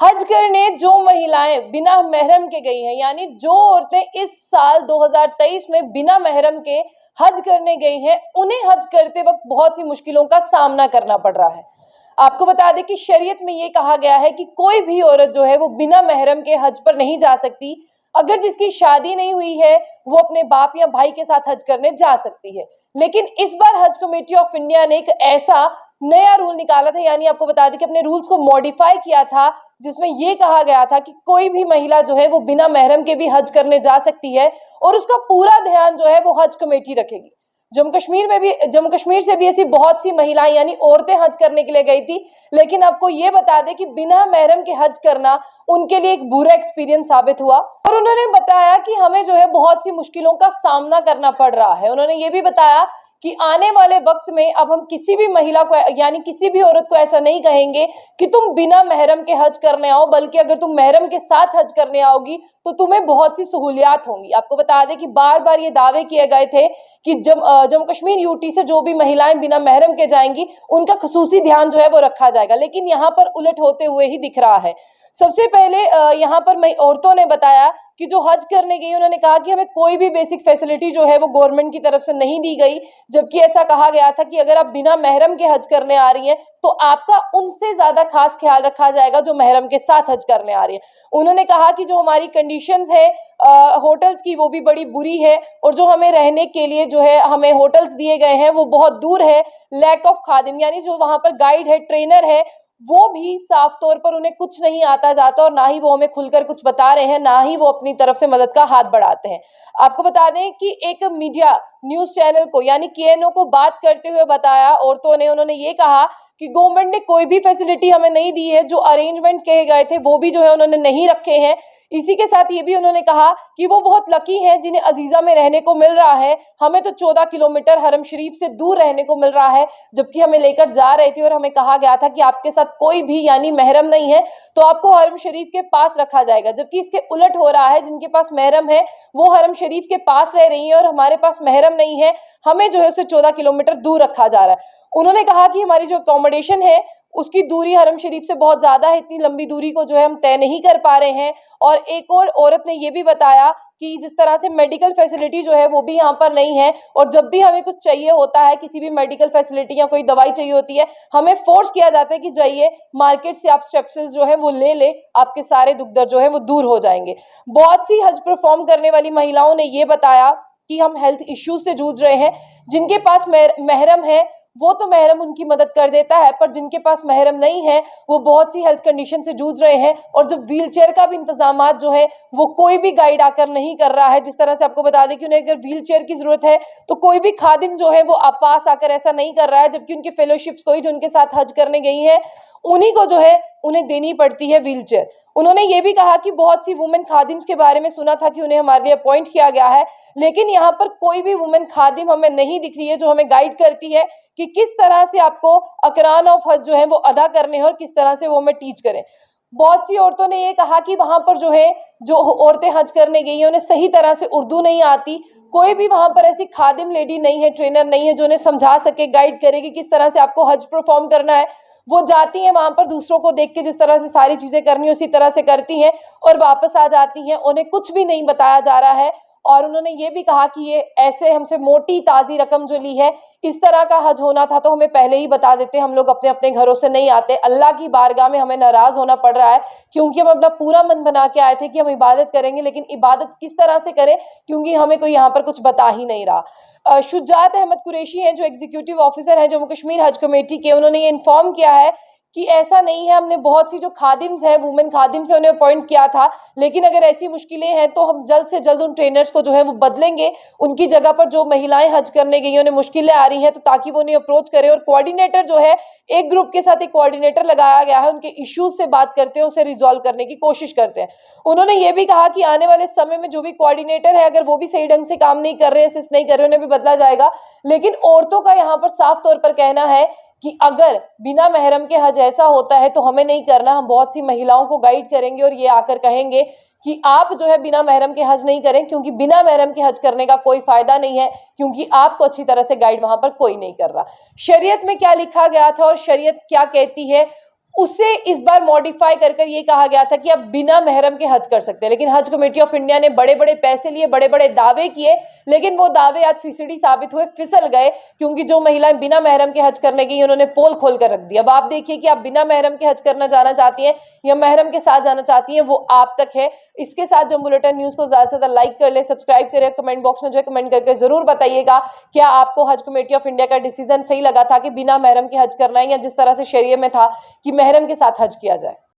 हज करने जो महिलाएं बिना महरम के गई हैं, यानी जो औरतें इस साल 2023 में बिना महरम के हज करने गई हैं, उन्हें हज करते वक्त बहुत सी मुश्किलों का सामना करना पड़ रहा है। आपको बता दें कि शरीयत में ये कहा गया है कि कोई भी औरत जो है वो बिना महरम के हज पर नहीं जा सकती। अगर जिसकी शादी नहीं हुई है वो अपने बाप या भाई के साथ हज करने जा सकती है। लेकिन इस बार हज कमेटी ऑफ इंडिया ने एक ऐसा नया रूल निकाला था, यानी आपको बता दें कि अपने रूल्स को मॉडिफाई किया था, जिसमें यह कहा गया था कि कोई भी महिला जो है वो बिना महरम के भी हज करने जा सकती है और उसका पूरा ध्यान जो है वो हज कमेटी रखेगी। जम्मू कश्मीर से भी ऐसी बहुत सी महिलाएं यानी औरतें हज करने के लिए गई थी, लेकिन आपको ये बता दें कि बिना महरम के हज करना उनके लिए एक बुरा एक्सपीरियंस साबित हुआ और उन्होंने बताया कि हमें जो है बहुत सी मुश्किलों का सामना करना पड़ रहा है। उन्होंने ये भी बताया कि आने वाले वक्त में अब हम किसी भी महिला को यानी किसी भी औरत को ऐसा नहीं कहेंगे कि तुम बिना महरम के हज करने आओ, बल्कि अगर तुम महरम के साथ हज करने आओगी तो तुम्हें बहुत सी सहूलियात होंगी। आपको बता दें कि बार बार ये दावे किए गए थे कि जम्मू कश्मीर यूटी से जो भी महिलाएं बिना महरम के जाएंगी उनका खुसूसी ध्यान जो है वो रखा जाएगा, लेकिन यहाँ पर उलट होते हुए ही दिख रहा है। सबसे पहले यहाँ पर औरतों ने बताया कि जो हज करने गई उन्होंने कहा कि हमें कोई भी बेसिक फैसिलिटी जो है वो गवर्नमेंट की तरफ से नहीं दी गई, जबकि ऐसा कहा गया था कि अगर आप बिना महरम के हज करने आ रही हैं तो आपका उनसे ज्यादा खास ख्याल रखा जाएगा जो महरम के साथ हज करने आ रही है। उन्होंने कहा कि जो हमारी कंडीशंस है होटल्स की वो भी बड़ी बुरी है और जो हमें रहने के लिए जो है हमें होटल्स दिए गए हैं वो बहुत दूर है। लैक ऑफ खादिम यानी जो वहां पर गाइड है, ट्रेनर है, वो भी साफ तौर पर उन्हें कुछ नहीं आता जाता और ना ही वो हमें खुलकर कुछ बता रहे हैं, ना ही वो अपनी तरफ से मदद का हाथ बढ़ाते हैं। आपको बता दें कि एक मीडिया न्यूज चैनल को यानी केएनओ को बात करते हुए बताया औरतों ने, उन्होंने ये कहा कि गवर्नमेंट ने कोई भी फैसिलिटी हमें नहीं दी है, जो अरेंजमेंट कहे गए थे वो भी जो है उन्होंने नहीं रखे हैं। इसी के साथ ये भी उन्होंने कहा कि वो बहुत लकी हैं जिन्हें अजीजा में रहने को मिल रहा है, हमें तो 14 किलोमीटर हरम शरीफ से दूर रहने को मिल रहा है, जबकि हमें लेकर जा रहे थे और हमें कहा गया था कि आपके साथ कोई भी यानी महरम नहीं है तो आपको हरम शरीफ के पास रखा जाएगा। जबकि इसके उलट हो रहा है, जिनके पास महरम है वो हरम शरीफ के पास रह रही है और हमारे पास महरम नहीं है, हमें जो है उसे 14 किलोमीटर दूर रखा जा रहा है। उन्होंने कहा कि हमारी जो अकोमोडेशन है उसकी दूरी हरम शरीफ से बहुत ज्यादा है, इतनी लंबी दूरी को जो है हम तय नहीं कर पा रहे हैं। और एक और औरत ने ये भी बताया कि जिस तरह से मेडिकल फैसिलिटी जो है वो भी यहाँ पर नहीं है और जब भी हमें कुछ चाहिए होता है, किसी भी मेडिकल फैसिलिटी या कोई दवाई चाहिए होती है, हमें फोर्स किया जाता है कि जाइए मार्केट से आप स्ट्रेप्सिल जो है वो ले आपके सारे दुख दर्द जो है वो दूर हो जाएंगे। बहुत सी हज परफॉर्म करने वाली महिलाओं ने ये बताया कि हम हेल्थ इश्यूज से जूझ रहे हैं, जिनके पास महरम है वो तो महरम उनकी मदद कर देता है, पर जिनके पास महरम नहीं है वो बहुत सी हेल्थ कंडीशन से जूझ रहे हैं और जब व्हीलचेयर का भी इंतजाम जो है वो कोई भी गाइड आकर नहीं कर रहा है। जिस तरह से आपको बता दें कि उन्हें अगर व्हीलचेयर की जरूरत है तो कोई भी खादिम जो है वो पास आकर ऐसा नहीं कर रहा है, जबकि उनकी फेलोशिप्स कोई जो उनके साथ हज करने गई है उन्हीं को जो है उन्हें देनी पड़ती है व्हीलचेयर। उन्होंने ये भी कहा कि बहुत सी वुमेन खादिम्स के बारे में सुना था कि उन्हें हमारे लिए अपॉइंट किया गया है, लेकिन यहाँ पर कोई भी वुमेन खादिम हमें नहीं दिख रही है जो हमें गाइड करती है कि किस तरह से आपको अकरान ऑफ हज जो है वो अदा करने हैं और किस तरह से वो हमें टीच करें। बहुत सी औरतों ने ये कहा कि वहां पर जो है जो औरतें हज करने गई हैं उन्हें सही तरह से उर्दू नहीं आती, कोई भी वहां पर ऐसी खादिम लेडी नहीं है, ट्रेनर नहीं है जो उन्हें समझा सके, गाइड करे कि किस तरह से आपको हज परफॉर्म करना है। वो जाती हैं वहां पर दूसरों को देख के जिस तरह से सारी चीजें करनी उसी तरह से करती हैं और वापस आ जाती हैं, उन्हें कुछ भी नहीं बताया जा रहा है। और उन्होंने ये भी कहा कि ये ऐसे हमसे मोटी ताजी रकम जो ली है, इस तरह का हज होना था तो हमें पहले ही बता देते, हम लोग अपने अपने घरों से नहीं आते। अल्लाह की बारगाह में हमें नाराज होना पड़ रहा है क्योंकि हम अपना पूरा मन बना के आए थे कि हम इबादत करेंगे, लेकिन इबादत किस तरह से करें क्योंकि हमें कोई यहाँ पर कुछ बता ही नहीं रहा। शुजात अहमद कुरैशी हैं जो एग्जीक्यूटिव ऑफिसर हैं जम्मू कश्मीर हज कमेटी के, उन्होंने ये इन्फॉर्म किया है कि ऐसा नहीं है, हमने बहुत सी जो खादिम्स हैं वुमेन खादिम्स है उन्हें अपॉइंट किया था, लेकिन अगर ऐसी मुश्किलें हैं तो हम जल्द से जल्द उन ट्रेनर्स को जो है वो बदलेंगे, उनकी जगह पर जो महिलाएं हज करने गई उन्हें मुश्किलें आ रही हैं तो ताकि वो उन्हें अप्रोच करें। और कोऑर्डिनेटर जो है एक ग्रुप के साथ एक कोऑर्डिनेटर लगाया गया है, उनके इश्यूज से बात करते हैं, उसे रिजॉल्व करने की कोशिश करते हैं। उन्होंने ये भी कहा कि आने वाले समय में जो भी कोऑर्डिनेटर है अगर वो भी सही ढंग से काम नहीं कर रहे, असिस्ट नहीं कर रहे, उन्हें भी बदला जाएगा। लेकिन औरतों का यहाँ पर साफ तौर पर कहना है कि अगर बिना महरम के हज ऐसा होता है तो हमें नहीं करना, हम बहुत सी महिलाओं को गाइड करेंगे और ये आकर कहेंगे कि आप जो है बिना महरम के हज नहीं करें, क्योंकि बिना महरम के हज करने का कोई फायदा नहीं है, क्योंकि आपको अच्छी तरह से गाइड वहां पर कोई नहीं कर रहा। शरीयत में क्या लिखा गया था और शरीयत क्या कहती है उसे इस बार मॉडिफाई कर ये कहा गया था कि अब बिना महरम के हज कर सकते हैं। लेकिन हज कमेटी ऑफ इंडिया ने बड़े बड़े पैसे लिए, बड़े बड़े दावे किए, लेकिन वो दावे आज फिसड़ी साबित हुए, फिसल गए, क्योंकि जो महिलाएं बिना महरम के हज करने गई उन्होंने पोल खोल कर रख दिया। अब आप देखिए कि आप बिना महरम के हज करना जाना चाहती हैं या महरम के साथ जाना चाहती हैं, वो आप तक है। इसके साथ जम बुलेटिन न्यूज को ज्यादा से ज्यादा लाइक कर ले, सब्सक्राइब करें, कमेंट बॉक्स में जो है कमेंट करके जरूर बताइएगा क्या आपको हज कमेटी ऑफ इंडिया का डिसीजन सही लगा था कि बिना महरम के हज करना है, या जिस तरह से शरीयत में था कि महरम के साथ हज किया जाए।